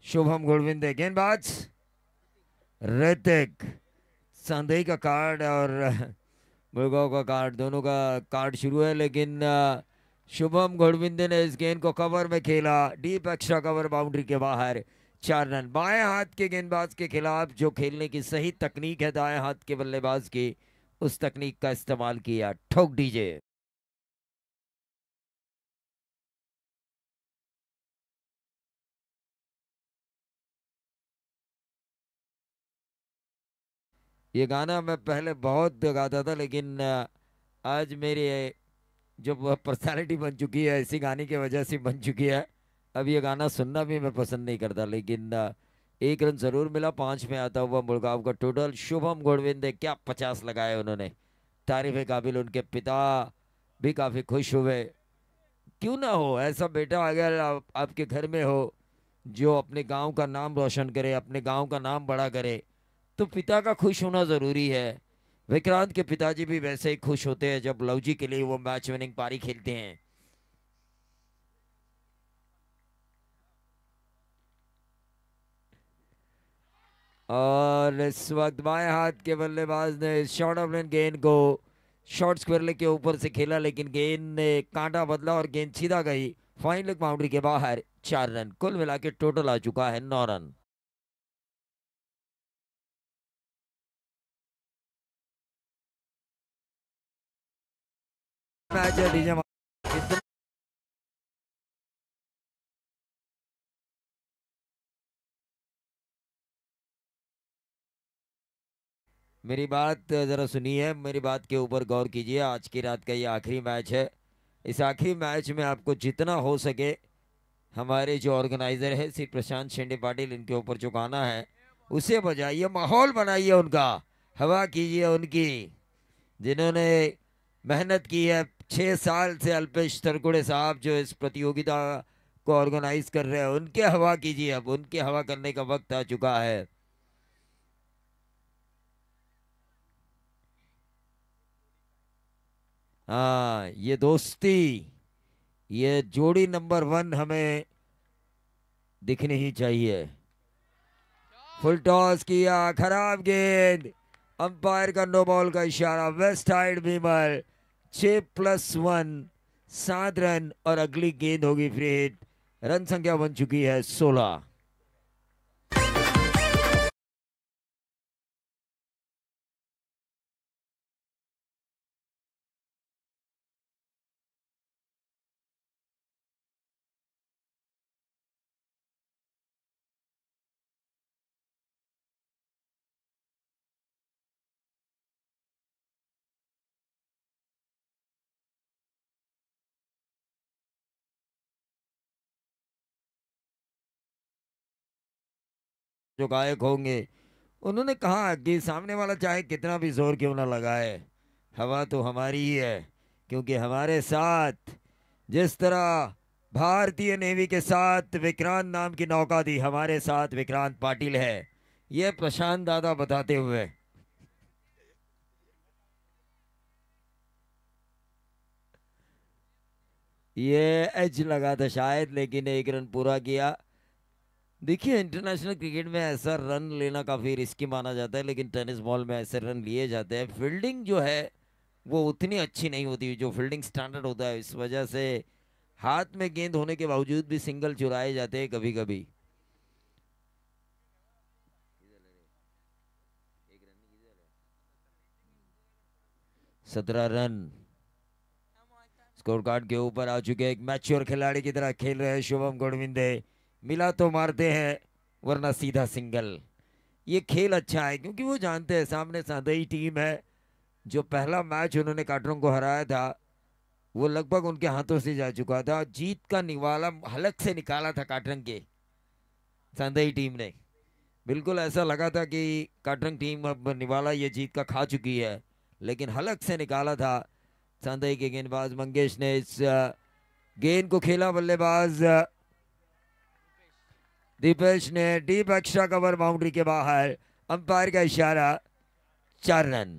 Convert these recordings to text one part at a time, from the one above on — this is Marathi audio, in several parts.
शुभम गुरविंदे गेंदबाज ऋतिक। संदेही का कार्ड और मुर्गांव का कार्ड, दोनों का कार्ड शुरू है, लेकिन शुभम गुरविंदे ने इस गेंद को कवर में खेला। डीप एक्स्ट्रा कवर, बाउंड्री के बाहर, 4 रन। बाएं हाथ के गेंदबाज के खिलाफ जो खेलने की सही तकनीक है दाएं हाथ के बल्लेबाज की, उस तकनीक का इस्तेमाल किया। ठोक डीजे। ये गाना मैं पहले बहुत गाता था, लेकिन आज मेरी जो पर्सनालिटी बन चुकी है, इसी गाने की वजह से बन चुकी है। अब ये गाना सुनना भी मैं पसंद नहीं करता, लेकिन 1 रन जरूर मिला। 5 में आता हुआ मुर्गांव का टोटल। शुभम गुरविंदे क्या 50 लगाए उन्होंने, तारीफ काबिल। उनके पिता भी काफी खुश हुए। क्यों ना हो ऐसा बेटा अगर आपके घर में हो जो अपने गांव का नाम रोशन करे, अपने गांव का नाम बड़ा करे, तो पिता का खुश होना जरूरी है। विक्रांत के पिताजी भी वैसे ही खुश होते हैं जब लवजी के लिए वो मैच विनिंग पारी खेलते हैं। और इस वक्त बाएं हाथ के बल्लेबाज ने शॉर्ट ऑफ लेन गेंद को शॉर्ट स्क्वेयर के ऊपर से खेला, लेकिन गेंद ने कांटा बदला और गेंद सीधा गई फाइन लेग बाउंड्री के बाहर। 4 रन कुल मिला के टोटल आ चुका है 9 रन। मैच है डीजे। मेरी बात जरा सुनिए, मेरी बात के ऊपर गौर कीजिए। आज की रात का ये आखिरी मैच है। इस आखिरी मैच में आपको जितना हो सके हमारे जो ऑर्गेनाइजर है श्री प्रशांत शेंडे पाटिल, इनके ऊपर जो गाना है उसे बजाइए, माहौल बनाइए उनका, हवा कीजिए उनकी, जिन्होंने मेहनत की है 6 साल से। अल्पेश तरकुड़े साहब जो इस प्रतियोगिता को ऑर्गेनाइज कर रहे हैं, उनके हवा कीजिए। अब उनके हवा करने का वक्त आ चुका है। हाँ, ये दोस्ती, ये जोड़ी नंबर 1 हमें दिखनी ही चाहिए। फुल टॉस किया, खराब गेंद। अंपायर का नो बॉल का इशारा। वेस्ट साइड बीमर 6+1, 7 रन और अगली गेंद होगी फ्री हिट। रन संख्या बन चुकी है 16। जो गायक होंगे उन्होंने कहा कि सामने वाला चाहे कितना भी जोर क्यों ना लगाए, हवा तो हमारी ही है। क्योंकि हमारे साथ जिस तरह भारतीय नेवी के साथ विक्रांत नाम की नौका थी, हमारे साथ विक्रांत पाटिल है। ये प्रशांत दादा बताते हुए। ये एज लगा था शायद, लेकिन 1 रन पूरा किया। देखिए, इंटरनेशनल क्रिकेट में ऐसा रन लेना काफी रिस्की माना जाता है, लेकिन टेनिस बॉल में ऐसे रन लिए जाते हैं। फील्डिंग जो है वो उतनी अच्छी नहीं होती जो फील्डिंग स्टैंडर्ड होता है, इस वजह से हाथ में गेंद होने के बावजूद भी सिंगल चुराए जाते हैं कभी कभी। 17 रन स्कोर कार्ड के ऊपर आ चुके हैं। एक मैच्योर खिलाड़ी की तरह खेल रहे हैं शुभम गुरविंदे। मिला तो मारते हैं, वरना सीधा सिंगल। ये खेल अच्छा है क्योंकि वो जानते हैं सामने सादई टीम है। जो पहला मैच उन्होंने काटरों को हराया था वो लगभग उनके हाथों से जा चुका था। जीत का निवाला हलक से निकाला था काटरंग के संदई टीम ने। बिल्कुल ऐसा लगा था कि काटरंग टीम अब निवाला ये जीत का खा चुकी है, लेकिन हलक से निकाला था संदई के गेंदबाज मंगेश ने। इस गेंद को खेला बल्लेबाज दीपेश ने डीप एक्स्ट्रा कवर बाउंड्री के बाहर। अंपायर का इशारा। 4 रन।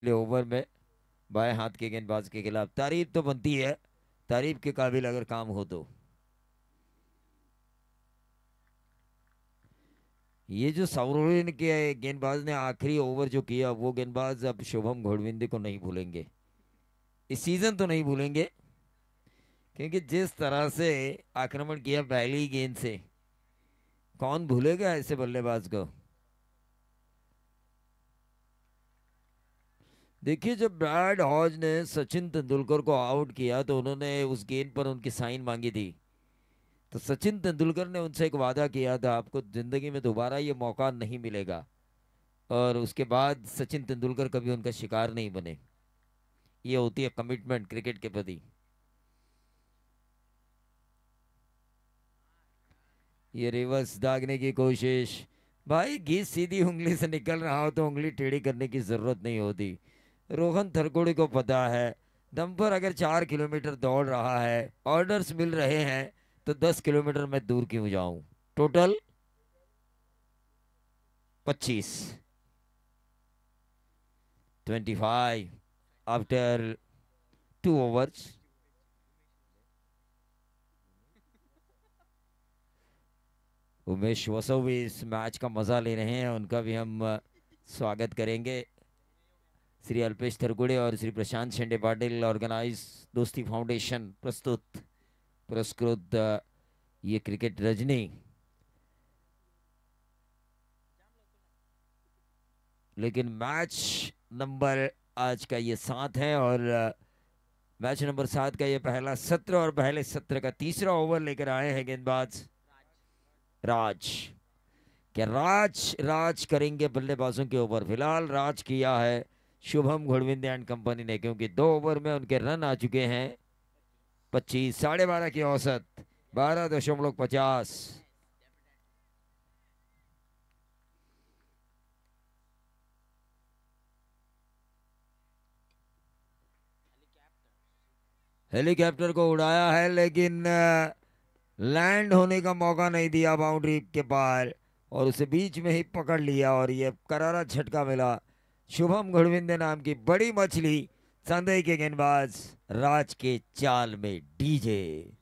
ओवर में बाएं हाथ के गेंदबाज के खिलाफ। तारीफ तो बनती है, तारीफ के काबिल अगर काम हो तो। ये जो सौरव के गेंदबाज ने आखिरी ओवर जो किया, वो गेंदबाज अब शुभम घोड़विंदे को नहीं भूलेंगे, इस सीजन तो नहीं भूलेंगे। क्योंकि जिस तरह से आक्रमण किया पहली गेंद से, कौन भूलेगा ऐसे बल्लेबाज को। देखिए, जब ब्रैड हॉज ने सचिन तेंदुलकर को आउट किया तो उन्होंने उस गेंद पर उनकी साइन मांगी थी। तो सचिन तेंदुलकर ने उनसे एक वादा किया था, आपको जिंदगी में दोबारा ये मौका नहीं मिलेगा। और उसके बाद सचिन तेंदुलकर कभी उनका शिकार नहीं बने। ये होती है कमिटमेंट क्रिकेट के प्रति। ये रिवर्स दागने की कोशिश। भाई, घी सीधी उंगली से निकल रहा हो तो उंगली टेढ़ी करने की जरूरत नहीं होती। रोहन थरकोड़ी को पता है, दम पर अगर 4 किलोमीटर दौड़ रहा है, ऑर्डर्स मिल रहे हैं, तो 10 किलोमीटर मैं दूर क्यों जाऊं। Total 25, 25 after 2 overs. Umesh Vasav भी इस मैच का मजा ले रहे हैं, उनका भी हम स्वागत करेंगे। श्री अल्पेश थरगुड़े और श्री प्रशांत शेंडे पाटिल ऑर्गेनाइज दोस्ती फाउंडेशन प्रस्तुत पुरस्कृत ये क्रिकेट रजनी। लेकिन मैच नंबर आज का ये 7 है, और मैच नंबर 7 का ये पहला सत्र, और पहले सत्र का तीसरा ओवर लेकर आए हैं गेंदबाज राज। क्या राज राज करेंगे बल्लेबाजों के ऊपर? फिलहाल राज किया है शुभम घोड़विंदे एंड कंपनी ने, क्योंकि 2 ओवर में उनके रन आ चुके हैं 25, 12.5 की औसत, 12.50। हेलीकॉप्टर को उड़ाया है, लेकिन लैंड होने का मौका नहीं दिया बाउंड्री के पार, और उसे बीच में ही पकड़ लिया, और ये करारा झटका मिला शुभम घुड़विंदे नाम की बड़ी मछली संदेह के गेंदबाज राज के चाल में डीजे।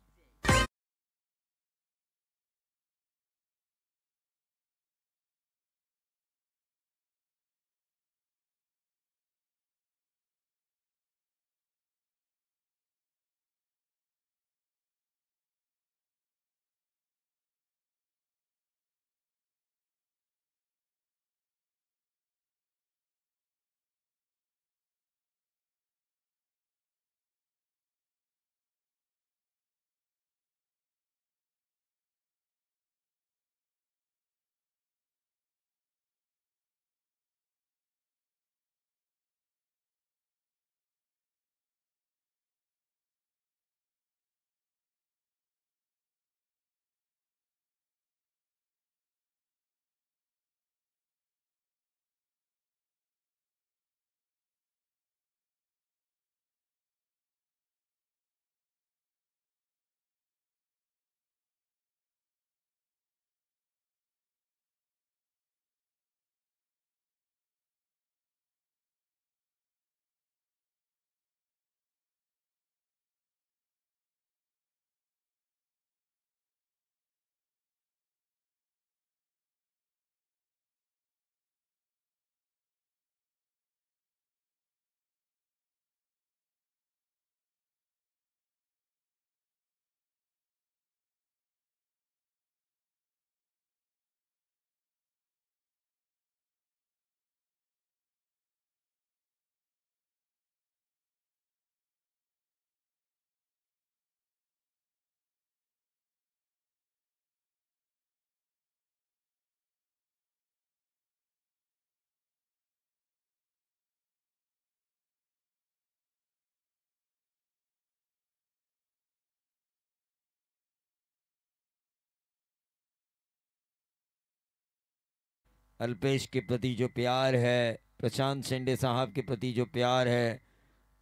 अल्पेश के प्रति जो प्यार है, प्रशांत शेंडे साहब के प्रति जो प्यार है,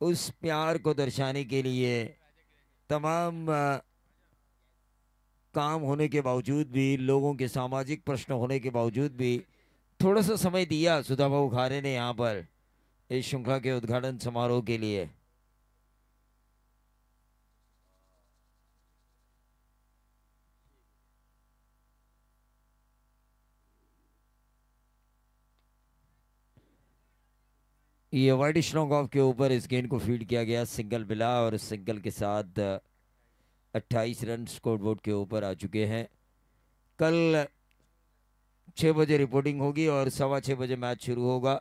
उस प्यार को दर्शाने के लिए तमाम काम होने के बावजूद भी, लोगों के सामाजिक प्रश्न होने के बावजूद भी, थोड़ा सा समय दिया सुधा बाबू खारे ने यहाँ पर इस श्रृंखला के उद्घाटन समारोह के लिए। ये वाइड स्ट्रॉन्ग ऑफ के ऊपर इस गेंद को फीड किया गया, सिंगल मिला और सिंगल के साथ 28 रन स्कोरबोर्ड के ऊपर आ चुके हैं। कल 6 बजे रिपोर्टिंग होगी और 6:15 बजे मैच शुरू होगा।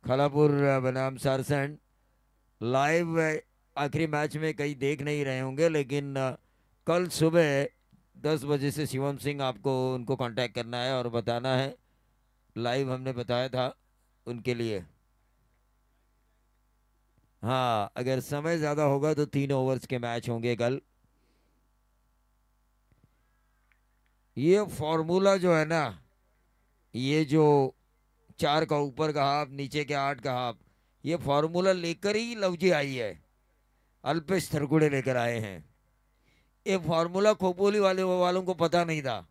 खालापुर बनाम सारसंड लाइव आखिरी मैच में कई देख नहीं रहे होंगे, लेकिन कल सुबह 10 बजे से शिवम सिंह आपको उनको कांटेक्ट करना है और बताना है। लाइव हमने बताया था उनके लिए। हाँ, अगर समय ज़्यादा होगा तो 3 ओवर्स के मैच होंगे कल। ये फॉर्मूला जो है ना, ये जो 4 का ऊपर का हाफ, नीचे के 8 का हाफ, ये फॉर्मूला लेकर ही लवजी आई है। अल्पेश थरकुड़े लेकर आए हैं। ये फॉर्मूला खोपोली वालों को पता नहीं था।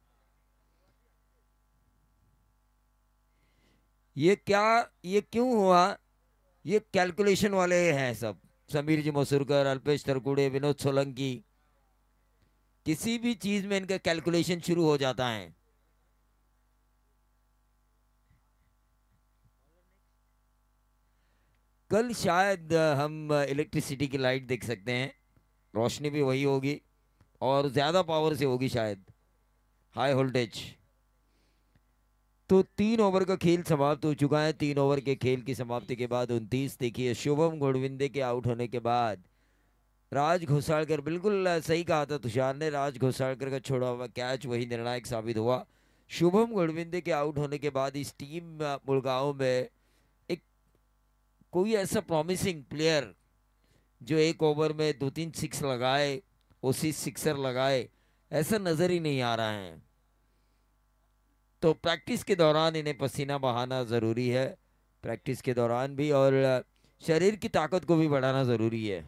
ये क्या, ये क्यों हुआ, ये कैलकुलेशन वाले हैं सब। समीर जी मसूरकर, अल्पेश थरकुड़े, विनोद सोलंकी, किसी भी चीज में इनका कैलकुलेशन शुरू हो जाता है। कल शायद हम इलेक्ट्रिसिटी की लाइट देख सकते हैं, रोशनी भी वही होगी और ज़्यादा पावर से होगी शायद, हाई वोल्टेज। तो 3 ओवर का खेल समाप्त हो चुका है। 3 ओवर के खेल की समाप्ति के बाद 29, देखिए शुभम गोडविंदे के आउट होने के बाद राज घोसालकर, बिल्कुल सही कहा था तुषार ने, राज घोसालकर का छोड़ा हुआ कैच वही निर्णायक साबित हुआ। शुभम गोडविंदे के आउट होने के बाद इस टीम मुलगांव में एक कोई ऐसा प्रॉमिसिंग प्लेयर जो 1 ओवर में 2-3 सिक्स लगाए, उसी सिक्सर लगाए, ऐसा नजर ही नहीं आ रहा है। तो प्रैक्टिस के दौरान इन्हें पसीना बहाना ज़रूरी है, प्रैक्टिस के दौरान भी, और शरीर की ताकत को भी बढ़ाना ज़रूरी है।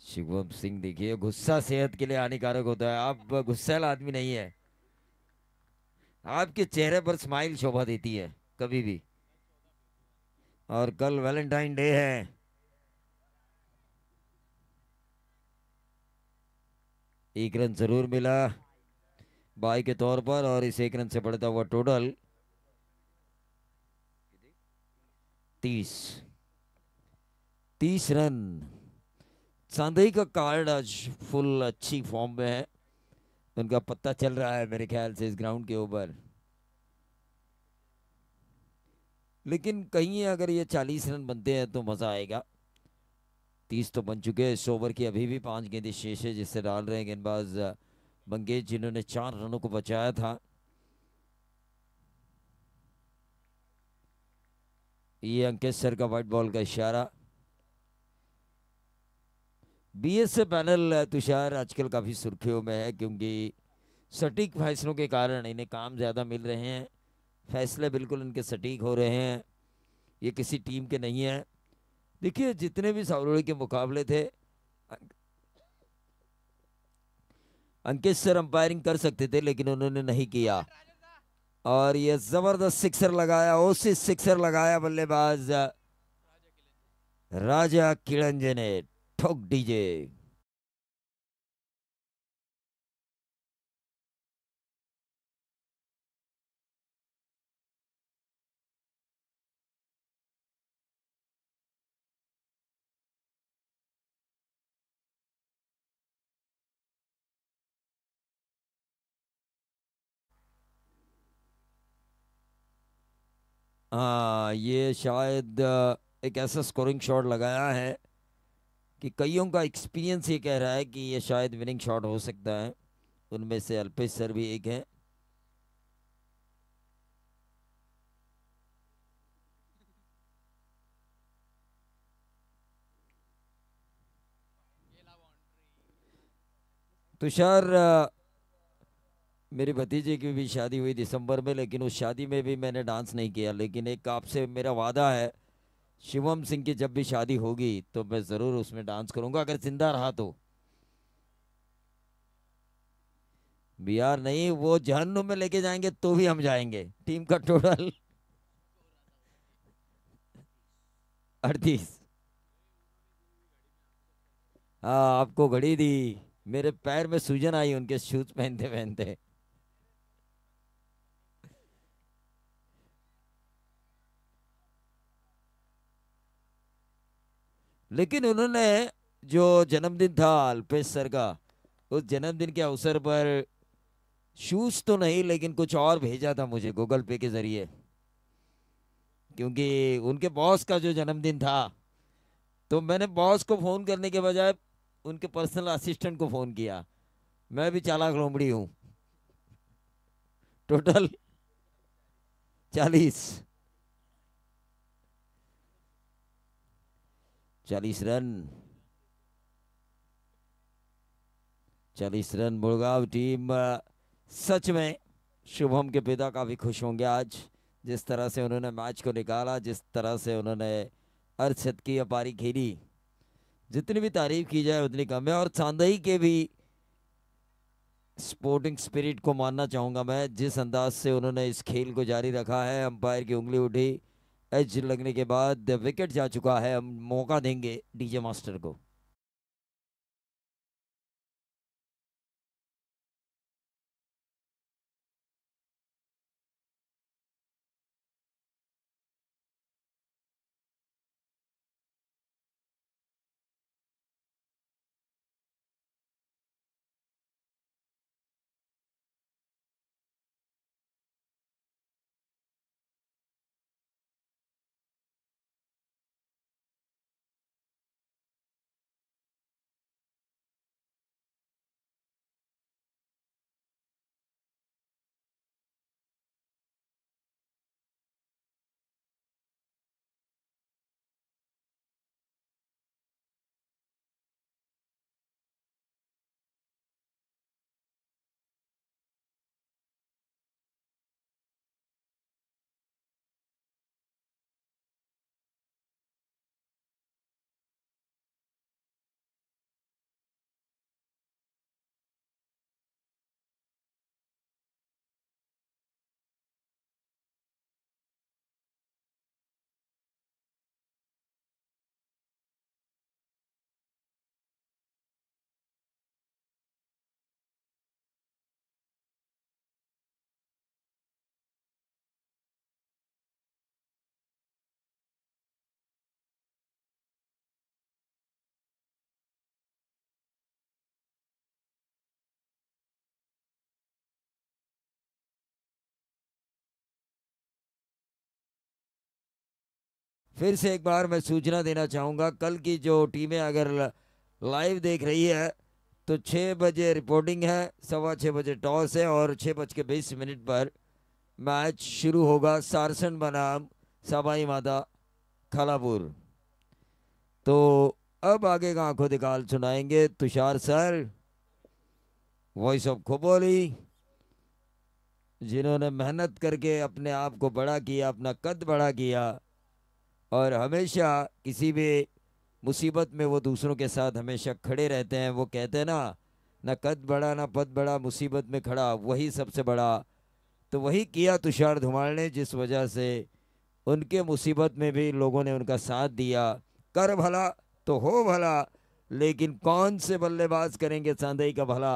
शिवम सिंह, देखिए गुस्सा सेहत के लिए हानिकारक होता है। आप गुस्सैल आदमी नहीं है, आपके चेहरे पर स्माइल शोभा देती है कभी भी। और कल वैलेंटाइन डे है। एक रन जरूर मिला बाई के तौर पर, और इस 1 रन से बढ़ता हुआ टोटल 30। 30 रन। सांधई का कार्ड आज फुल अच्छी फॉर्म में है, उनका पत्ता चल रहा है मेरे ख्याल से इस ग्राउंड के ऊपर। लेकिन कहीं अगर ये 40 रन बनते हैं तो मज़ा आएगा। 30 तो बन चुके हैं। इस ओवर की अभी भी 5 गेंदें शेष है जिससे डाल रहे हैं गेंदबाज मंगेश, जिन्होंने 4 रनों को बचाया था। ये अंकित सर का व्हाइट बॉल का इशारा। बीएसए पैनल तुषार आजकल काफ़ी सुर्खियों में है, क्योंकि सटीक फैसलों के कारण इन्हें काम ज़्यादा मिल रहे हैं। फैसले बिल्कुल इनके सटीक हो रहे हैं। ये किसी टीम के नहीं है। देखिए जितने भी सावरोड़ी के मुकाबले थे, अंकित सर अंपायरिंग कर सकते थे लेकिन उन्होंने नहीं किया। और ये जबरदस्त सिक्सर लगाया, ओसिस सिक्सर लगाया बल्लेबाज राजा किळंजे ने, ठोक डीजे। हाँ, ये शायद एक ऐसा स्कोरिंग शॉट लगाया है कि कईयों का एक्सपीरियंस ये कह रहा है कि ये शायद विनिंग शॉट हो सकता है। उनमें से अल्पेश सर भी एक हैं। तुषार, मेरे भतीजे की भी शादी हुई दिसंबर में, लेकिन उस शादी में भी मैंने डांस नहीं किया। लेकिन एक आपसे मेरा वादा है शिवम सिंह की जब भी शादी होगी तो मैं जरूर उसमें डांस करूंगा, अगर जिंदा रहा तो। बिहार नहीं, वो जहन्नुम में लेके जाएंगे तो भी हम जाएंगे। टीम का टोटल 38। हाँ, आपको घड़ी दी। मेरे पैर में सूजन आई उनके शूज पहनते पहनते। लेकिन उन्होंने जो जन्मदिन था अल्पेश सर का, उस जन्मदिन के अवसर पर शूज तो नहीं लेकिन कुछ और भेजा था मुझे गूगल पे के जरिए, क्योंकि उनके बॉस का जो जन्मदिन था। तो मैंने बॉस को फोन करने के बजाय उनके पर्सनल असिस्टेंट को फोन किया। मैं भी चालाक लोमड़ी हूँ। Total 40। 40 run. 40 run Mudgaon team. सच में शुभम के पिता काफी खुश होंगे आज, जिस तरह से उन्होंने मैच को निकाला, जिस तरह से उन्होंने अर्धशतकीय की पारी खेली। जितनी भी तारीफ की जाए उतनी कम है। और चांदई के भी स्पोर्टिंग स्पिरिट को मानना चाहूंगा मैं, जिस अंदाज से उन्होंने इस खेल को जारी रखा है। अंपायर की उंगली उठी, एज लगने के बाद विकेट जा चुका है, हम मौका देंगे डीजे मास्टर को। फिर से एक बार मैं सूचना देना चाहूंगा, कल की जो टीमें अगर लाइव देख रही है तो 6 बजे रिपोर्टिंग है, 6:15 टॉस है और 6:20 पर मैच शुरू होगा। सारसन बनाम सवाई माता खालापुर। तो अब आगे का आंखों दिखाल सुनाएंगे तुषार सर, वॉइस ऑफ खोपोली, जिन्होंने मेहनत करके अपने आप को बड़ा किया, अपना कद बड़ा किया। और हमेशा किसी भी मुसीबत में वो दूसरों के साथ हमेशा खड़े रहते हैं। वो कहते हैं ना कद बड़ा ना पद बड़ा, मुसीबत में खड़ा वही सबसे बड़ा। तो वही किया तुषार धुमाल ने, जिस वजह से उनके मुसीबत में भी लोगों ने उनका साथ दिया। कर भला तो हो भला, लेकिन कौन से बल्लेबाज करेंगे सांदई का भला,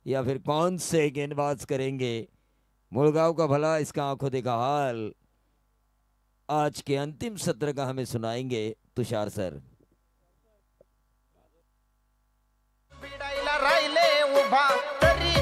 या फिर कौन से गेंदबाज करेंगे मुड़गांव का भला, इसका आंखों देखा हाल आज के अंतिम सत्र का हमें सुनाएंगे तुषार सर। भिडायला राहिले उभा तरी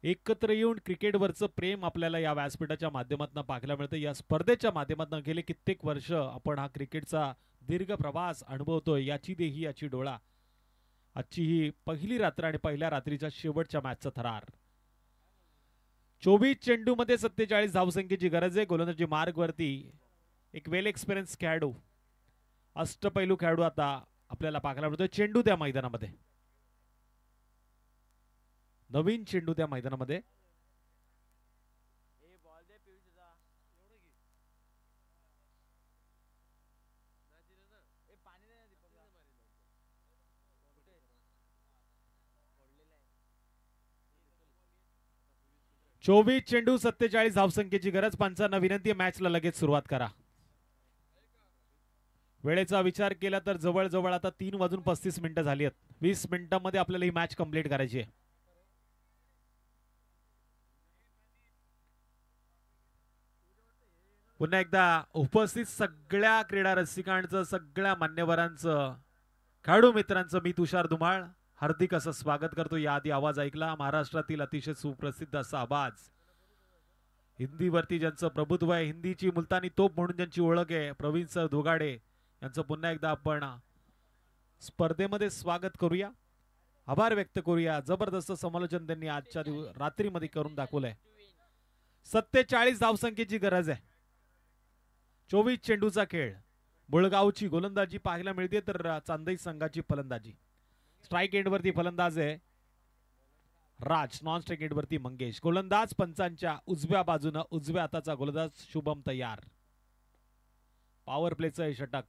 एकत्र येऊन क्रिकेटवरचं प्रेम आपल्याला या व्यासपीठाच्या माध्यमातून पाहायला मिळतं. या स्पर्धेच्या माध्यमातून गेले कित्येक वर्ष आपण हा क्रिकेटचा दीर्घ प्रवास अनुभवतोय. याची देही याची डोळा. आजची ही पहिली रात्र आणि पहिल्या रात्रीच्या शेवटच्या मॅचचा थरार. 24 चेंडूमध्ये 47 धावसंख्येची गरज आहे. गोलंदाजी मार्गवरती एक वेल एक्सपिरियन्स खेळाडू, अष्टपैलू खेळाडू आता आपल्याला पाहायला मिळतोय. चेंडू त्या मैदानामध्ये, नवीन चेंडू त्या मैदानामध्ये. चोवीस चेंडू 47 धावसंख्येची गरज. पंचांना विनंती आहे मॅचला लगेच सुरुवात करा. वेळेचा विचार केला तर जवळजवळ आता 3:35 झाली आहेत. 20 मिनिटांमध्ये आपल्याला ही मॅच कंप्लीट करायची आहे. पुन्हा एकदा उपस्थित सगळ्या क्रीडा रसिकांचं, सगळ्या मान्यवरांचं, खेळाडू मित्रांचं मी तुषार धुमाळ हार्दिक असं स्वागत करतो. याआधी आवाज ऐकला महाराष्ट्रातील अतिशय सुप्रसिद्ध असा आवाज, हिंदीवरती ज्यांचं प्रभुत्व आहे, हिंदीची मुलतानी तोप म्हणून ज्यांची ओळख आहे, प्रवीण सर धोगाडे यांचं पुन्हा एकदा आपण स्पर्धेमध्ये स्वागत करूया, आभार व्यक्त करूया. जबरदस्त समालोचन त्यांनी आजच्या रात्रीमध्ये करून दाखवलंय. 47 धावसंख्येची गरज आहे. 24 चेंडूचा खेळ. बुळगावची गोलंदाजी पाहायला मिळते तर चांदई संघाची फलंदाजी. स्ट्राइक एंडवरती फलंदाज आहे राज, नॉन स्ट्राइक एंडवरती मंगेश. गोलंदाज पंचांच्या उजव्या बाजूने उजव्या हाताचा गोलंदाज शुभम तयार. पॉवर प्लेचं हे षटक.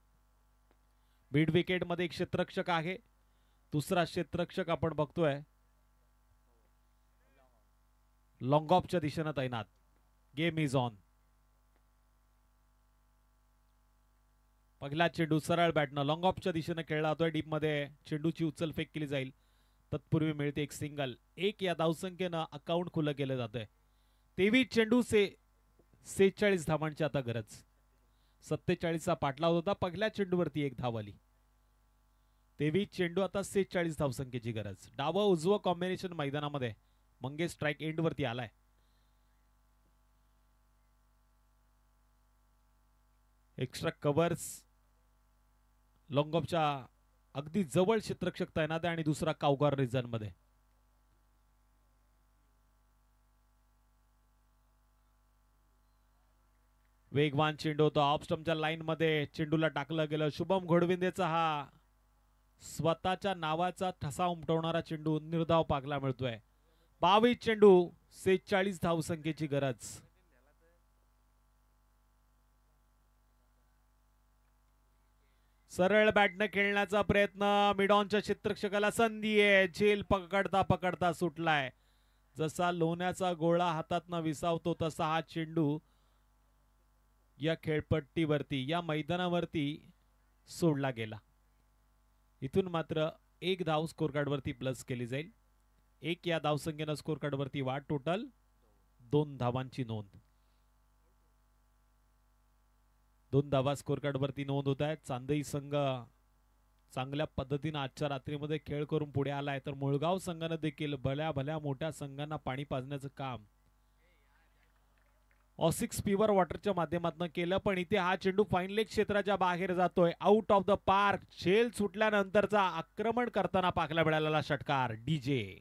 मिड विकेट मध्ये एक क्षेत्ररक्षक आहे, दुसरा क्षेत्ररक्षक आपण बघतोय लॉंग ऑफच्या दिशेने तैनात. Game is on. पहिला चेंडू सरळ बॅटनं लॉंग ऑफच्या दिशेने खेळला जातोय. डीप मध्ये चेंडूची उचलफेक केली जाईल. तत्पूर्वी मिळते एक सिंगल. एक या धावसंख्येनं अकाउंट खुलं केलं जातंय. 23 चेंडू 46 धावांची आता गरज. 47चा पाठलाव होता, पहिल्या चेंडूवरती एक धाव आली. 23 चेंडू आता 46 धावसंख्येची गरज. डावं उजवं कॉम्बिनेशन मैदानामध्ये. मंगेश स्ट्राइक एंडवरती आलाय. एक्स्ट्रा कव्हर्स लॉंग ऑफच्या अगदी जवळ क्षेत्ररक्षक तैनात आहे आणि दुसरा काउगार रिझन मध्ये. वेगवान चेंडू होता. ऑफ स्टंपच्या लाईन मध्ये चेंडूला टाकलं गेलं. शुभम घोडविंदेचा हा स्वतःच्या नावाचा ठसा उमटवणारा चेंडू निर्धाव पाहायला मिळतोय. 22 चेंडू 46 धावसंख्येची गरज. सरळ बॅटने खेळण्याचा प्रयत्न. मिडॉनच्या क्षेत्ररक्षकाला संधी आहे. झेल पकडता पकडता सुटलाय. जसा लोण्याचा गोळा हातातनं विसावतो तसा हा चेंडू या खेळपट्टीवरती, या मैदानावरती सोडला गेला. इथून मात्र एक धाव स्कोर कार्ड वरती प्लस केली जाईल. एक या धावसंख्येनं स्कोर कार्ड वरती वाढ. टोटल 2 धावांची नोंद. 2 धावा स्कोर कार्ड वरती नोंद होत आहेत. चांदई संघ चांगल्या पद्धतीने आजच्या रात्रीमध्ये खेळ करून पुढे आलाय, तर मुळगाव संघाने देखील भल्या भल्या मोठ्या संघांना पाणी पाजण्याचं काम ऑसिक्स प्युअर वॉटरच्या माध्यमातून केलं. पण इथे हा चेंडू फाईन लेग क्षेत्राच्या बाहेर जातोय, आउट ऑफ द पार्क. झेल सुटल्यानंतरचा आक्रमण करताना पाहायला मिळालेला षटकार डीजे.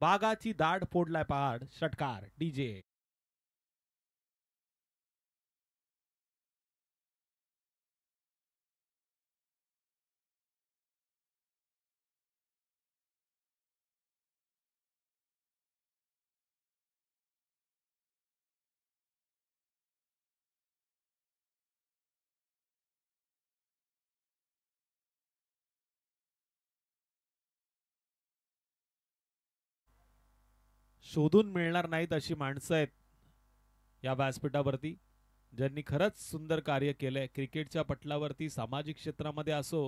बागाची दाढ फोडलाय पहाड. षटकार डीजे. शोधून मिळणार नाहीत अशी माणसं आहेत या व्यासपीठावरती, ज्यांनी खरंच सुंदर कार्य केलंय. क्रिकेटच्या पटलावरती, सामाजिक क्षेत्रामध्ये असो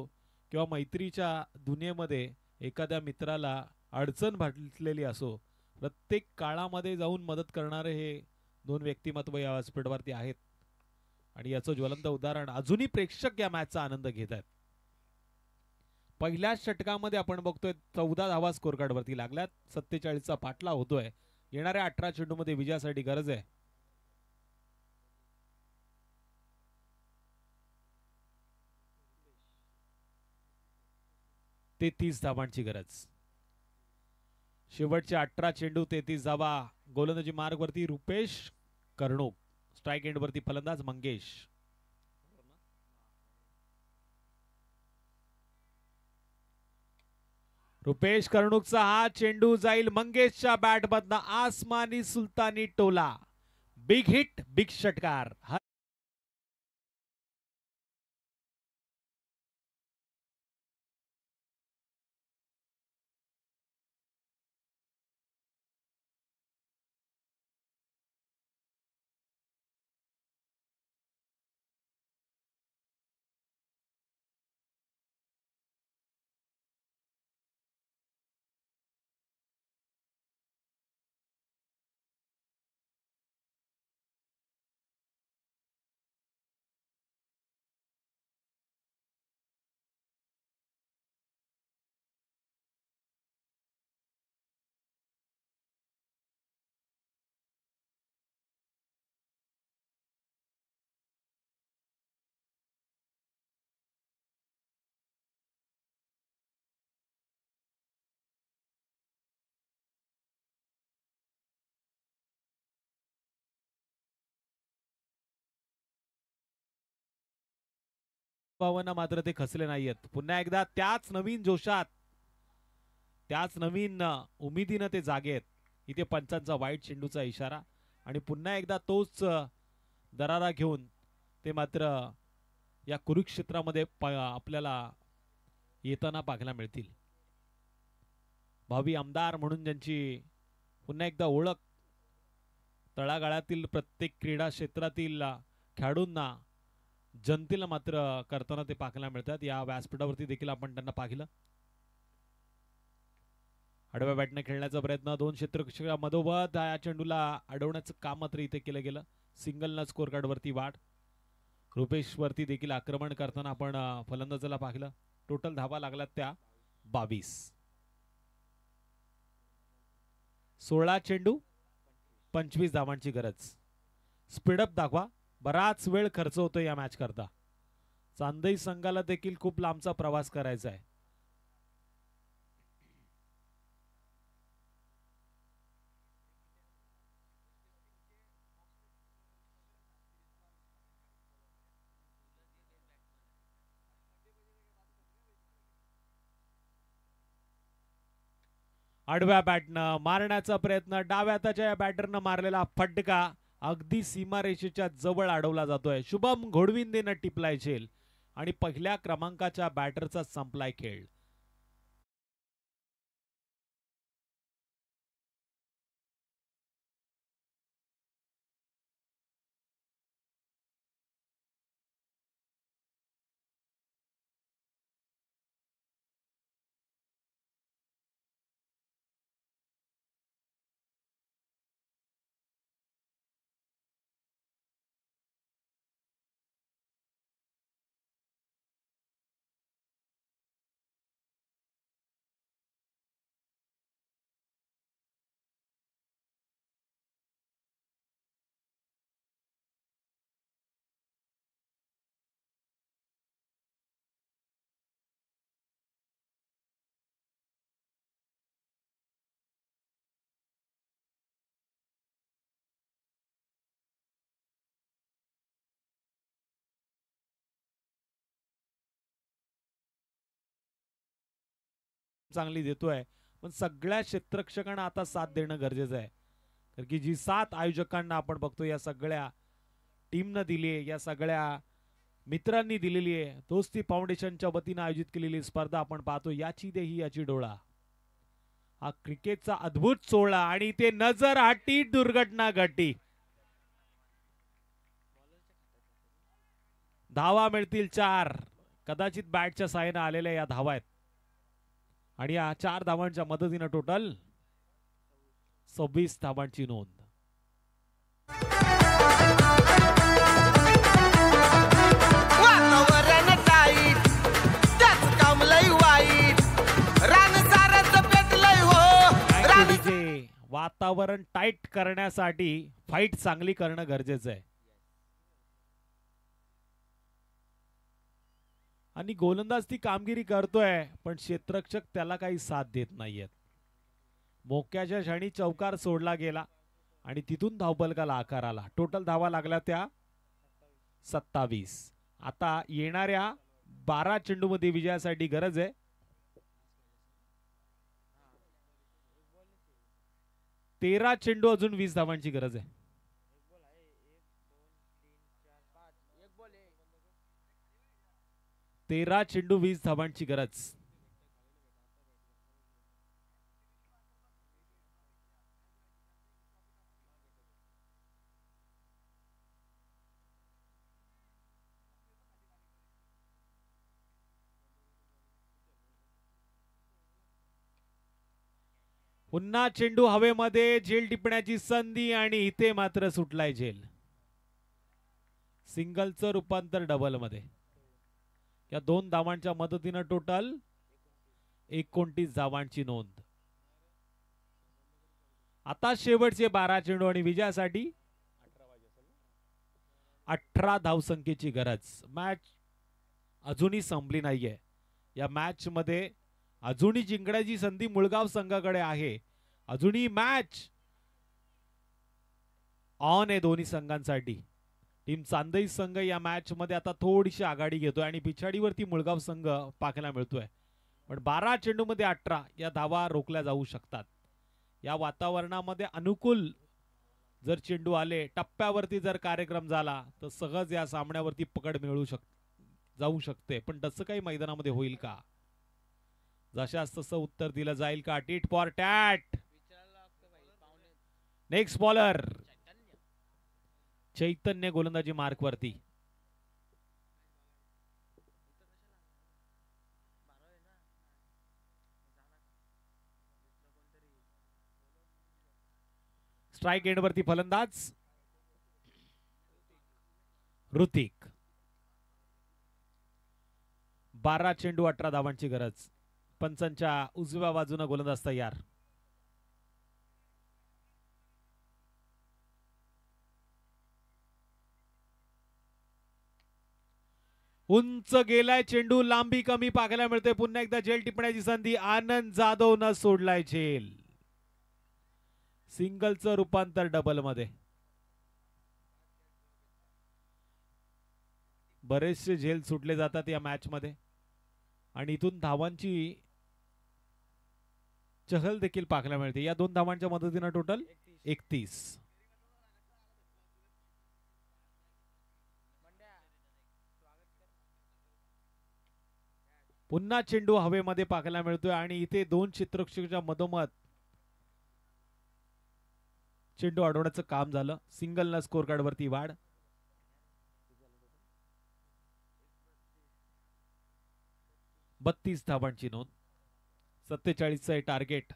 किंवा मैत्रीच्या दुनियेमध्ये एखाद्या मित्राला अडचण भाटलेली असो, प्रत्येक काळामध्ये जाऊन मदत करणारे हे दोन व्यक्तिमत्व या व्यासपीठावरती आहेत. आणि याचं ज्वलंत उदाहरण अजूनही प्रेक्षक या मॅचचा आनंद घेत आहेत. पहिल्याच षटकामध्ये आपण बघतोय 14 धावा स्कोर कार्ड वरती लागल्यात. 47चा पाठला होतोय. येणाऱ्या 18 चेंडूमध्ये विजयासाठी गरज आहे. ते 30 धावांची गरज. शेवटचे 18 चेंडू 33 धावा. गोलंदाजी मार्ग वरती रुपेश कर्णुक. स्ट्राइक एंड वरती फलंदाज मंगेश. रुपेश कर्णुकचा हा चेंडू जाईल मंगेशच्या बॅट मधनं आसमानी सुलतानी टोला. बिग हिट, बिग षटकार. मात्र ते खचले नाहीयेत. पुन्हा एकदा त्याच नवीन जोशात, त्याच नवीन उमेदीनं ते जागे आहेत. इथे पंचांचा वाईट चेंडूचा इशारा आणि पुन्हा एकदा तोच दरारा घेऊन ते मात्र या कुरुक्षेत्रामध्ये आपल्याला येताना पाहायला मिळतील. भावी आमदार म्हणून ज्यांची पुन्हा एकदा ओळख तळागाळातील प्रत्येक क्रीडा क्षेत्रातील खेळाडूंना, जनतेला मात्र करताना ते पाहायला मिळतात. या व्यासपीठावरती देखील आपण त्यांना पाहिलं. आडव्या बॅटने खेळण्याचा प्रयत्न, दोन क्षेत्ररक्षका मधोमध या चेंडूला अडवण्याचं काम मात्र इथे केलं गेलं. सिंगल न स्कोर कार्ड वरती वाढ. रुपेश वरती देखील आक्रमण करताना आपण फलंदाजाला पाहिलं. टोटल धावा लागल्यात त्या 22. 16 चेंडू 25 धावांची गरज. स्पीडअप दाखवा. बराच वेळ खर्च होतो या मॅच करता. चांदई संघाला देखील खूप लांबचा प्रवास करायचा आहे. आडव्या बॅटनं मारण्याचा प्रयत्न, डाव्या हाताच्या या बॅटरनं मारलेला फटका अगदी सीमारेषेच्या जवळ अडवला जातोय. शुभम घोडविंदेनं टिपलाय झेल आणि पहिल्या क्रमांकाच्या बॅटरचा संपलाय खेळ. चांगली देतोय, पण सगळ्या क्षेत्ररक्षकांना आता साथ देणं गरजेचं आहे. कारण की जी साथ आयोजकांना आपण बघतो, या सगळ्या टीमनं दिली आहे, या सगळ्या मित्रांनी दिलेली आहे, दोस्ती फाउंडेशनच्या वतीनं आयोजित केलेली स्पर्धा आपण पाहतो. याची देही याची डोळा, हा क्रिकेटचा अद्भुत सोहळा आणि ते नजर हटी दुर्घटना घटी. धावा मिळतील 4, कदाचित बॅटच्या साहाय्याने आलेल्या या धावा आहेत आणि या 4 धावांच्या मदतीनं टोटल 26 धावांची नोंद. वातावरण टाईट त्याच काम लय वाईट रान सारच पेटलंय हो रान वातावरण टाईट करण्यासाठी फाईट चांगली करणं गरजेचं आहे आणि गोलंदाज ती कामगिरी करतोय, पण क्षेत्ररक्षक त्याला काही साथ देत नाहीयेत. मोक्याच्या क्षणी चौकार सोडला गेला आणि तिथून धावफलकाला आकार आला. टोटल धावा लागल्या त्या 27. आता येणाऱ्या 12 चेंडूमध्ये विजयासाठी गरज आहे 13 चेंडू, अजून 20 धावांची गरज आहे. 13 चेंडू 20 धावांची गरज. पुन्हा चेंडू हवेमध्ये, झेल टिपण्याची संधी आणि इथे मात्र सुटलाय झेल. सिंगलचं रूपांतर डबल मध्ये. या 2 धावांच्या मदतीनं टोटल 29 धावांची नोंद. आता शेवटचे 12 चेंडू आणि विजयासाठी 18 धावसंख्येची गरज. मॅच अजूनही संपली नाहीये. या मॅच मध्ये अजूनही जिंकण्याची संधी मुळगाव संघाकडे आहे. अजूनही मॅच ऑन आहे दोन्ही संघांसाठी. टीम चांदई संघ या मॅच मध्ये आता थोडीशी आघाडी घेतोय आणि पिछाडीवरती मुळगाव संघ पाहायला मिळतोय. पण 12 चेंडू मध्ये 18 या धावा रोखल्या जाऊ शकतात. या वातावरणामध्ये अनुकूल जर चेंडू आले, टप्प्यावरती जर कार्यक्रम झाला, तर सहज या सामन्यावरती पकड मिळू जाऊ शकते. पण तसं काही मैदानामध्ये होईल का? जशास तसं उत्तर दिलं जाईल का? Tit for tat. Next bowler Chaitanya गोलंदाजी मार्क वरती. स्ट्राइक एंड वरती फलंदाज ऋतिक. 12 चेंडू 18 धावांची गरज. पंचांच्या उजव्या बाजूने गोलंदाज तयार. उंच गेलाय चेंडू, लांबी कमी पाहायला मिळते. पुन्हा एकदा झेल टिपण्याची संधी. आनंद जाधव न सोडलाय झेल. सिंगलचं रूपांतर डबल मध्ये. बरेचसे झेल सुटले जातात या मॅच मध्ये आणि इथून धावांची चहल देखील पाहायला मिळते. या 2 धावांच्या मदतीने टोटल 31. पुन्हा चेंडू हवेमध्ये पाहायला मिळतोय आणि इथे 2 क्षेत्ररक्षकांच्या मधोमध चेंडू अडवण्याचं काम झालं. सिंगल न स्कोर कार्ड वरती वाढ. 32 धावांची नोंद. 47 चं टार्गेट.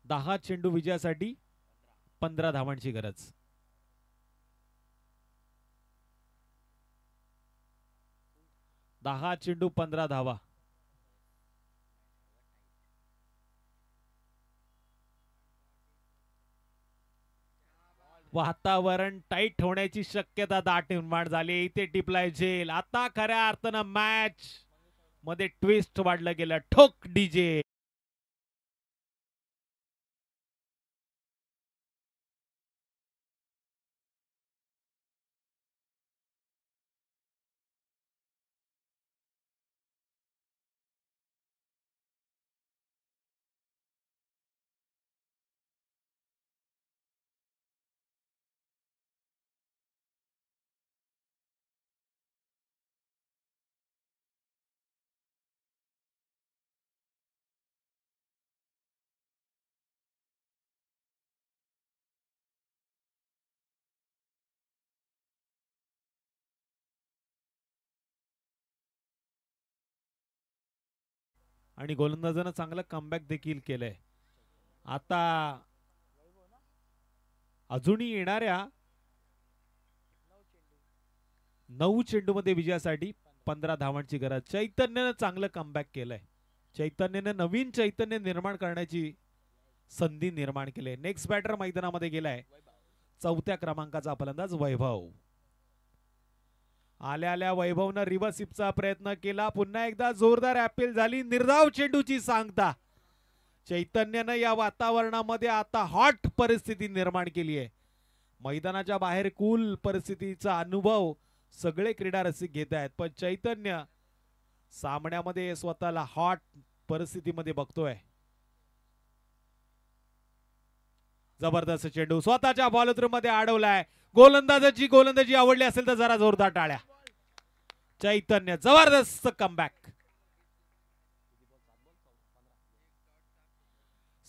10 चेंडू विजयासाठी 15 धावांची गरज. 10 चेंडू 15 धावा. वातावरण टाईट होण्याची शक्यता दाट निर्माण झाली. इथे टिपलाय झेल. आता खऱ्या अर्थानं मॅच मध्ये ट्विस्ट वाढलं गेलं. ठोक डीजे. आणि गोलंदाजानं चांगलं कमबॅक देखील केलंय. आता अजूनही येणाऱ्या 9 चेंडूमध्ये विजयासाठी 15 धावांची गरज. चैतन्यानं चांगलं कमबॅक केलंय. चैतन्यानं नवीन चैतन्य निर्माण करण्याची संधी निर्माण केली. नेक्स्ट बॅटर मैदानामध्ये गेलाय 4थ्या क्रमांकाचा फलंदाज वैभव. आल्या आल्या वैभवनं रिव्हर्स स्वीपचा प्रयत्न केला. पुन्हा एकदा जोरदार अपील झाली. निर्धाव चेंडूची सांगता. चैतन्यानं या वातावरणामध्ये आता हॉट परिस्थिती निर्माण केली आहे. मैदानाच्या बाहेर कूल परिस्थितीचा अनुभव सगळे क्रीडा रसिक घेत आहेत, पण चैतन्य सामन्यामध्ये स्वतःला हॉट परिस्थितीमध्ये बघतोय. जबरदस्त चेंडू स्वतःच्या बॉलर मध्ये अडवलाय. गोलंदाजाची गोलंदाजी आवडली असेल तर जरा जोरदार टाळ्या. चैतन्य जबरदस्त कमबॅक.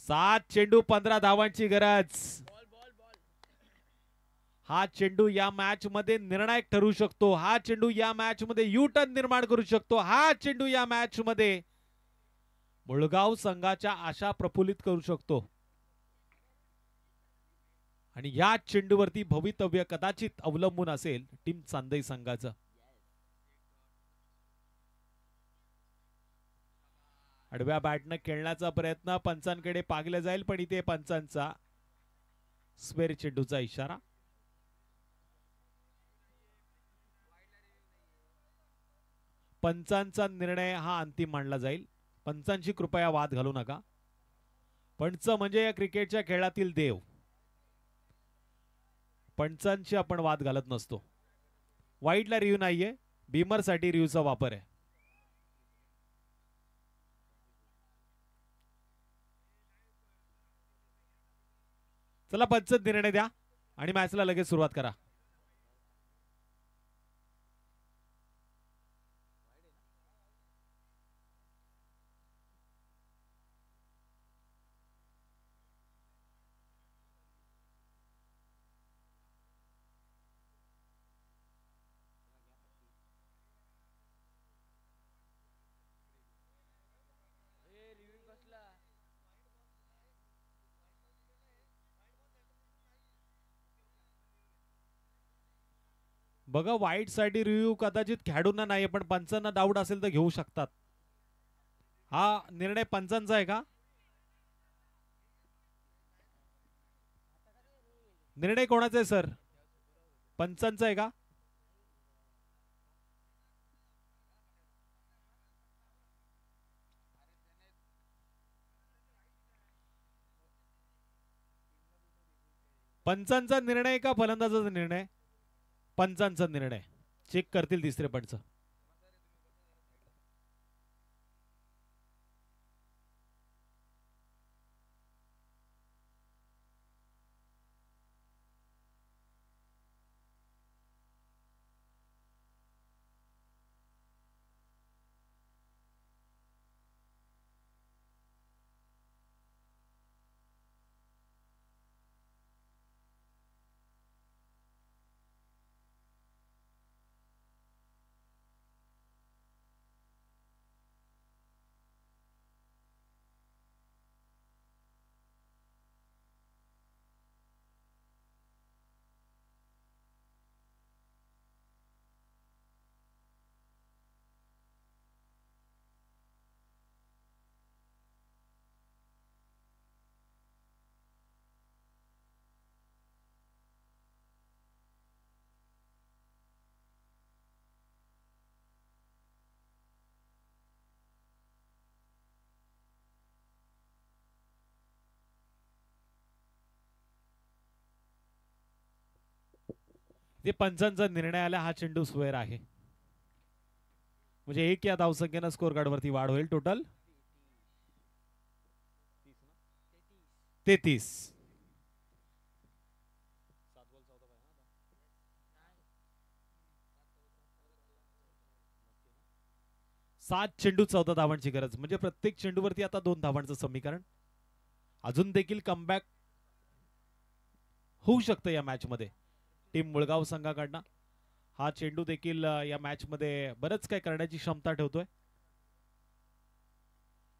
7 चेंडू 15 धावांची गरज. हा चेंडू या मॅच मध्ये निर्णायक ठरू शकतो. हा चेंडू या मॅच मध्ये यू टर्न निर्माण करू शकतो. हा चेंडू या मॅच मध्ये मुळगाव संघाच्या आशा प्रफुल्लित करू शकतो. आणि या चेंडूवरती भवितव्य कदाचित अवलंबून असेल टीम चांदई संघाचं. आडव्या बॅटनं खेळण्याचा प्रयत्न पंचांकडे पागला जाईल, पण इथे पंचांचा स्क्वेअर चेंडूचा इशारा. पंचांचा निर्णय हा अंतिम मानला जाईल. पंचांची कृपया वाद घालू नका. पंच म्हणजे या क्रिकेटच्या खेळातील देव. पंचांची आपण वाद घालत नसतो. वाईटला रिव्ह्यू नाहीये, बीमर साठी रिव्ह्यूचा वापर आहे. चला पंच निर्णय द्या आणि मॅचला लगेच सुरुवात करा. बघा वाईट साठी रिव्ह्यू कदाचित खेळाडूंना नाही, पण पंचांना डाऊट असेल तर घेऊ शकतात. हा निर्णय पंचांचा आहे का? निर्णय कोणाचा आहे सर? पंचांचा आहे का? पंचांचा निर्णय का फलंदाजाचा निर्णय? पंचांचा निर्णय. चेक करतील तिसरे पंच. ते पंचांचा निर्णय आला. हा चेंडू स्क्वेअर आहे, म्हणजे 1 या धावसंख्येनं स्कोर कार्ड वरती वाढ होईल. टोटल 33. 7 चेंडू 14 धावांची गरज, म्हणजे प्रत्येक चेंडूवरती आता 2 धावांचं समीकरण. अजून देखील कमबॅक होऊ शकतं या मॅच मध्ये टीम मुळगाव संघाकडनं. हा चेंडू देखील या मॅच मध्ये बरंच काय करण्याची क्षमता ठेवतोय.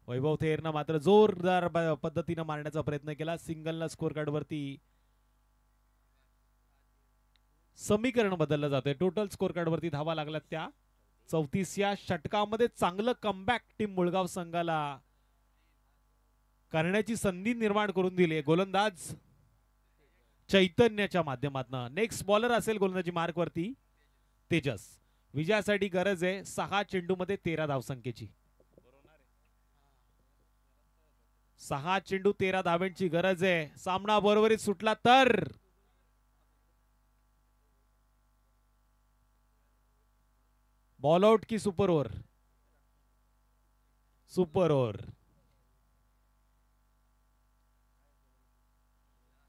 वैभव थेरनं मात्र जोरदार पद्धतीनं मारण्याचा प्रयत्न केला. सिंगलनं स्कोर कार्ड वरती समीकरण बदललं जातंय. टोटल स्कोर कार्ड वरती धावा लागल्यात त्या 34 या षटकामध्ये चांगलं कमबॅक टीम मुळगाव संघाला करण्याची संधी निर्माण करून दिली. गोलंदाज चैतन्याच्या माध्यमातून नेक्स्ट बॉलर असेल गोलंदाजी मार्क वरती तेजस. विजयासाठी गरज आहे 6 चेंडूमध्ये 13 धावसंख्येची. 6 चेंडू 13 धाव्यांची गरज आहे. सामना बरोबरीत सुटला तर बॉल आउट की सुपर ओव्हर. Super over.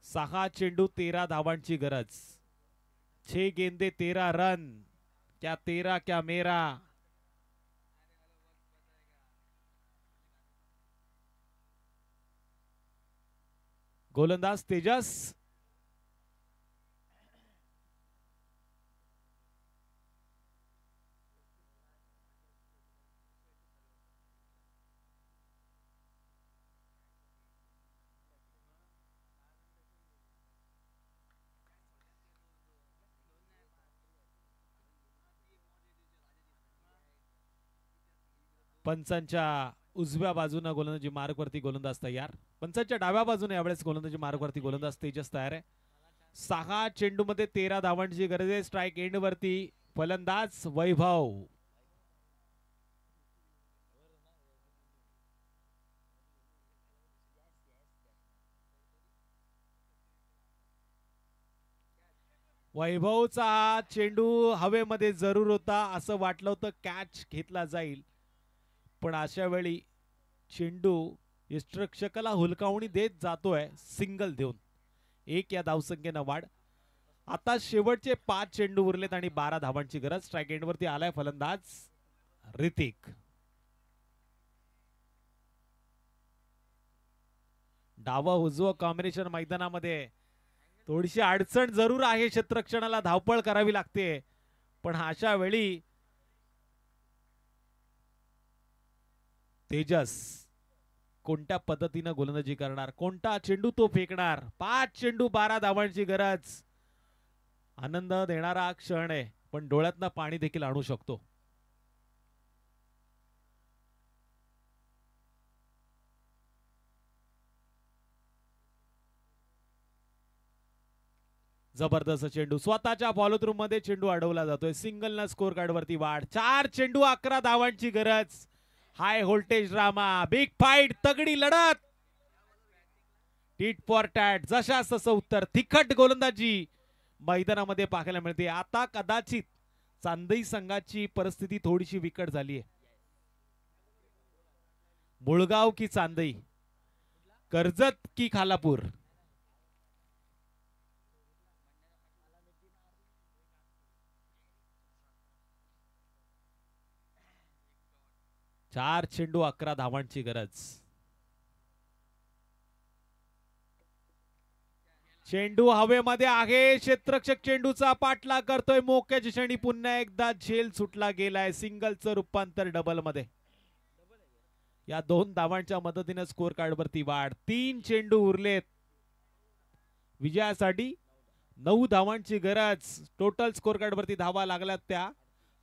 6 चेंडू 13 धावांची गरज. 6 गेंदे 13 रन. क्या तेरा क्या मेरा. गोलंदाज तेजस. पंचांच्या उजव्या बाजूने गोलंदाजी मार्क वरती गोलंदाज तयार. पंचांच्या डाव्या बाजूने यावेळेस गोलंदाजी मार्क वरती गोलंदाज तेजस तयार आहे. 6 चेंडू मध्ये 13 धावांची गरज आहे. स्ट्राइक एंड वरती फलंदाज वैभव. वैभवचा चेंडू हवेमध्ये जरूर होता. असं वाटलं होतं कॅच घेतला जाईल, पण अशा वेळी चेंडू यष्टिरक्षकाला हुलकावणी देत जातोय सिंगल देऊन. 1 या धावसंख्येनं वाढ. आता शेवटचे 5 चेंडू उरलेत आणि 12 धावांची गरज. स्ट्राइक एंड वरती आलाय फलंदाज ऋतिक. डावा उजवं कॉम्बिनेशन मैदानामध्ये थोडीशी अडचण जरूर आहे. क्षेत्ररक्षणाला धावपळ करावी लागते, पण अशा वेळी तेजस कोणत्या पद्धतीने गोलंदाजी करणार, कोणता चेंडू तो फेकणार. 5 चेंडू 12 धावांची गरज. आनंद देणारा क्षण आहे, पण डोळ्यातनं पाणी देखील आणू शकतो. जबरदस्त चेंडू. स्वतःच्या फॉलोथ्रू मध्ये चेंडू अडवला जातोय. सिंगल न स्कोर कार्ड वरती वाढ. 4 चेंडू 11 धावांची गरज. High voltage drama, big fight, तगडी लढत, टीट फॉर टॅट, जशास तसं उत्तर. तिखट गोलंदाजी मैदानामध्ये पाहायला मिळते. आता कदाचित चांदई संघाची परिस्थिती थोडीशी विकट झाली आहे. मुळगाव की चांदई, कर्जत की खालापूर. चार चेंडू 11 धावांची गरज. चेंडू हवेमध्ये आहे. क्षेत्ररक्षक चेंडूचा पाठलाग करतोय. मोक्याची क्षणी पुन्हा एकदा झेल सुटला गेलाय. सिंगलचं रूपांतर डबल मध्ये. या 2 धावांच्या मदतीने स्कोर कार्ड वरती वाढ. 3 चेंडू उरलेत. विजयासाठी 9 धावांची गरज. टोटल स्कोर कार्ड वरती धावा लागल्यात त्या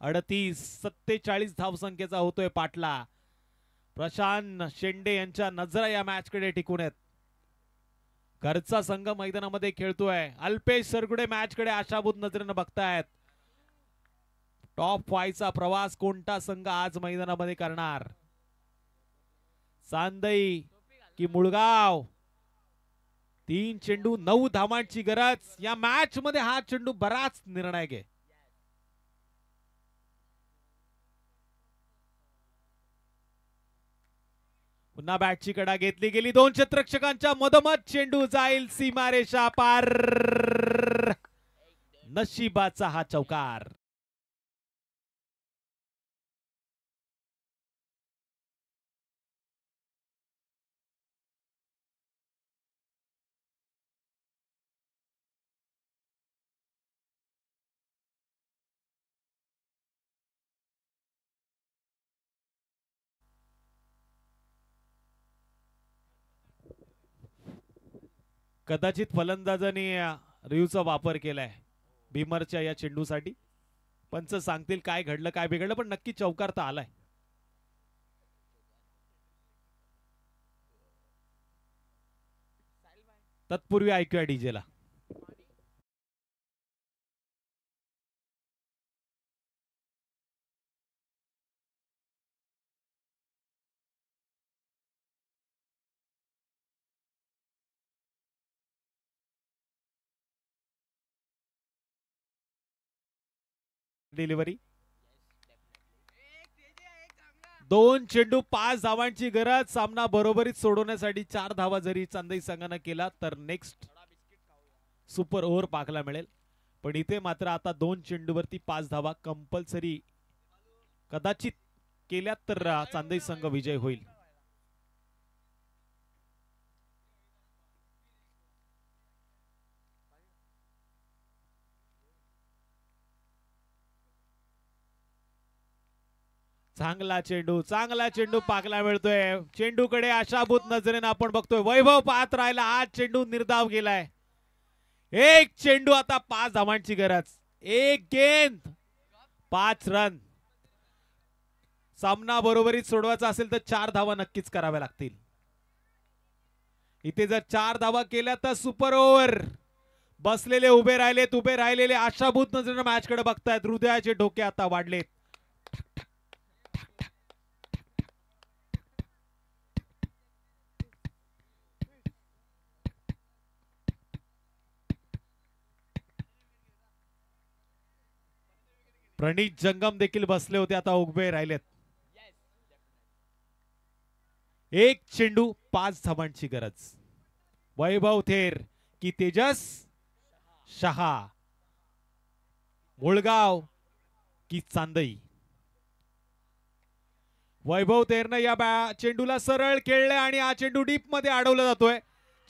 38-47 धावसंख्येचा होतोय पाटला. प्रशांत शेंडे यांच्या नजरा या मॅच कडे टिकून आहेत. घरचा संघ मैदानामध्ये खेळतोय. अल्पेश सरगुडे मॅच कडे आशाभूत नजरेनं बघतायत. टॉप 5 चा प्रवास कोणता संघ आज मैदानामध्ये करणार. चांदई की मुळगाव. 3 चेंडू 9 धावांची गरज. या मॅच मध्ये हा चेंडू बराच निर्णायक आहे. पुन्हा बॅटची कडा घेतली गेली. 2 क्षेत्ररक्षकांच्या मधोमध चेंडू जाईल सीमारेषा पार. नशिबाचा हा चौकार. कदाचित फलंदाजांनी रिव्हचा वापर केलाय भीमरच्या या चेंडूसाठी. पंच सांगतील काय घडलं काय बिघडलं, पण नक्की चौकारता आलाय. तत्पूर्वी ऐकूया डीजेला. डिलिव्हरी. 2 चेंडू 5 धावांची गरज. सामना बरोबरीत सोडवण्यासाठी 4 धावा जरी चांदई संघानं केला तर नेक्स्ट सुपर ओव्हर पाहायला मिळेल. पण इथे मात्र आता 2 चेंडूवरती 5 धावा कंपल्सरी कदाचित केल्या तर चांदई संघ विजय होईल. चांगला चेंडू पाहायला मिळतोय. चेंडूकडे आशाभूत नजरेनं आपण बघतोय. वैभव पाहत राहिला. आज चेंडू निर्धाव गेलाय. 1 चेंडू आता 5 धावांची गरज. 1 गेंद 5 रन. सामना बरोबरीत सोडवायचा असेल तर 4 धावा नक्कीच कराव्या लागतील. इथे जर 4 धावा केल्या तर सुपर ओव्हर. बसलेले उभे राहिलेले आशाभूत नजरेनं मॅच कडे बघतायत. हृदयाचे ठोके आता वाढलेत. प्रणीत जंगम देखील बसले होते, आता उभे राहिलेत. 1 चेंडू 5 धावांची गरज. वैभव थेर की तेजस शहा, मुळगाव की चांदई. वैभव थेरनं या चेंडूला सरळ खेळले आणि हा चेंडू डीप मध्ये अडवला जातोय.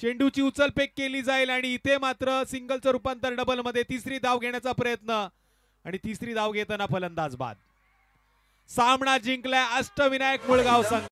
चेंडूची उचलफेक केली जाईल आणि इथे मात्र सिंगलचं रूपांतर डबल मध्ये. 3री धाव घेण्याचा प्रयत्न आणि 3री धाव घेताना फलंदाज बाद. सामना जिंकलाय अष्टविनायक मुळगाव संघ.